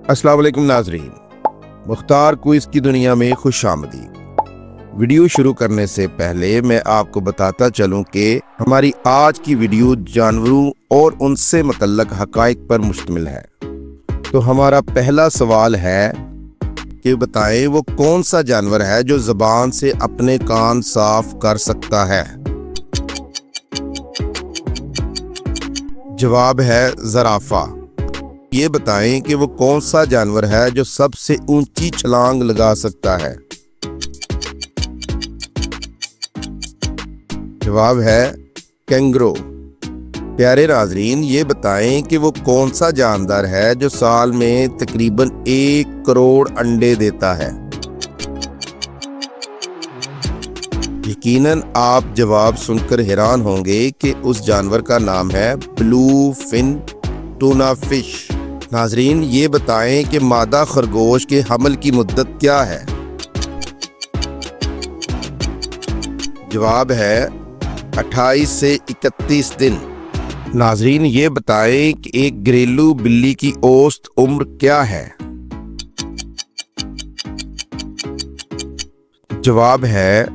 السلام علیکم ناظرین، مختار کوئز کی دنیا میں خوش آمدید۔ ویڈیو شروع کرنے سے پہلے میں آپ کو بتاتا چلوں کہ ہماری آج کی ویڈیو جانوروں اور ان سے متعلق حقائق پر مشتمل ہے۔ تو ہمارا پہلا سوال ہے کہ بتائیں وہ کون سا جانور ہے جو زبان سے اپنے کان صاف کر سکتا ہے؟ جواب ہے زرافہ۔ یہ بتائیں کہ وہ کون سا جانور ہے جو سب سے اونچی چھلانگ لگا سکتا ہے؟ جواب ہے کینگرو۔ پیارے ناظرین، یہ بتائیں کہ وہ کون سا جاندار ہے جو سال میں تقریباً 1 کروڑ انڈے دیتا ہے؟ یقیناً آپ جواب سن کر حیران ہوں گے کہ اس جانور کا نام ہے بلو فن ٹونا فش۔ ناظرین، یہ بتائیں کہ مادہ خرگوش کے حمل کی مدت کیا ہے؟ جواب ہے 28 سے 31 دن۔ ناظرین، یہ بتائیں کہ ایک گھریلو بلی کی اوسط عمر کیا ہے؟ جواب ہے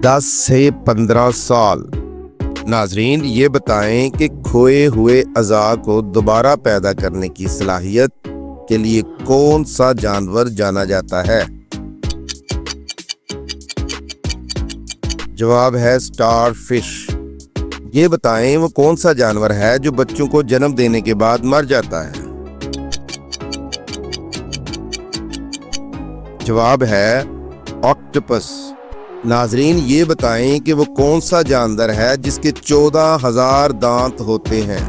10 سے 15 سال۔ ناظرین، یہ بتائیں کہ کھوئے ہوئے اعضاء کو دوبارہ پیدا کرنے کی صلاحیت کے لیے کون سا جانور جانا جاتا ہے؟ جواب ہے سٹار فش۔ یہ بتائیں وہ کون سا جانور ہے جو بچوں کو جنم دینے کے بعد مر جاتا ہے؟ جواب ہے آکٹوپس۔ ناظرین، یہ بتائیں کہ وہ کون سا جاندار ہے جس کے 14,000 دانت ہوتے ہیں؟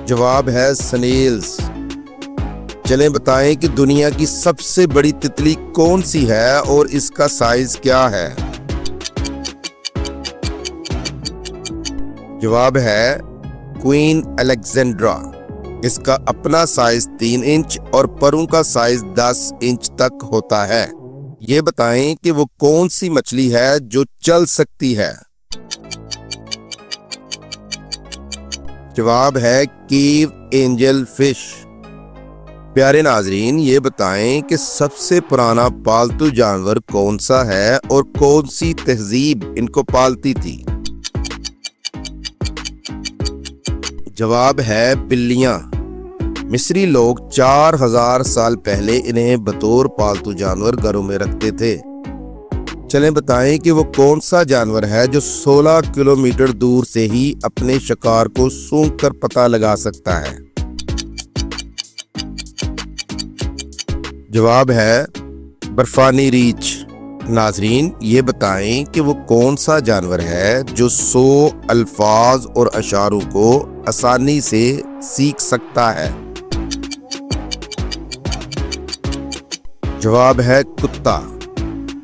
جواب ہے سنیلز۔ چلیں بتائیں کہ دنیا کی سب سے بڑی تتلی کون سی ہے اور اس کا سائز کیا ہے؟ جواب ہے کوئین الیگزینڈرا۔ اس کا اپنا سائز 3 انچ اور پروں کا سائز 10 انچ تک ہوتا ہے۔ یہ بتائیں کہ وہ کون سی مچھلی ہے جو چل سکتی ہے؟ جواب ہے کیو اینجل فش۔ پیارے ناظرین، یہ بتائیں کہ سب سے پرانا پالتو جانور کون سا ہے اور کون سی تہذیب ان کو پالتی تھی؟ جواب ہے بلیاں۔ مصری لوگ 4000 سال پہلے انہیں بطور پالتو جانور گھروں میں رکھتے تھے۔ چلیں بتائیں کہ وہ کون سا جانور ہے جو 16 کلومیٹر دور سے ہی اپنے شکار کو سونگھ کر پتہ لگا سکتا ہے؟ جواب ہے برفانی ریچھ۔ ناظرین، یہ بتائیں کہ وہ کون سا جانور ہے جو 100 الفاظ اور اشاروں کو آسانی سے سیکھ سکتا ہے؟ جواب ہے کتا۔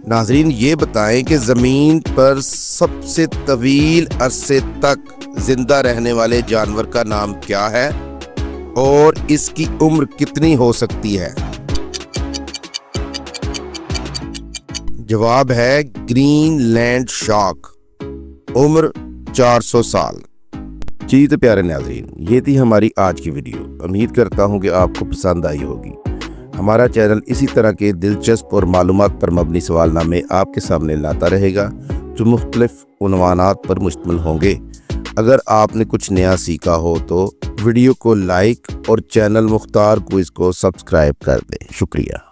ناظرین، یہ بتائیں کہ زمین پر سب سے طویل عرصے تک زندہ رہنے والے جانور کا نام کیا ہے اور اس کی عمر کتنی ہو سکتی ہے؟ جواب ہے گرین لینڈ شارک۔ عمر 400 سال۔ جی تو پیارے ناظرین، یہ تھی ہماری آج کی ویڈیو۔ امید کرتا ہوں کہ آپ کو پسند آئی ہوگی۔ ہمارا چینل اسی طرح کے دلچسپ اور معلومات پر مبنی سوال نامے آپ کے سامنے لاتا رہے گا جو مختلف عنوانات پر مشتمل ہوں گے۔ اگر آپ نے کچھ نیا سیکھا ہو تو ویڈیو کو لائک اور چینل مختار کوئز کو سبسکرائب کر دیں۔ شکریہ۔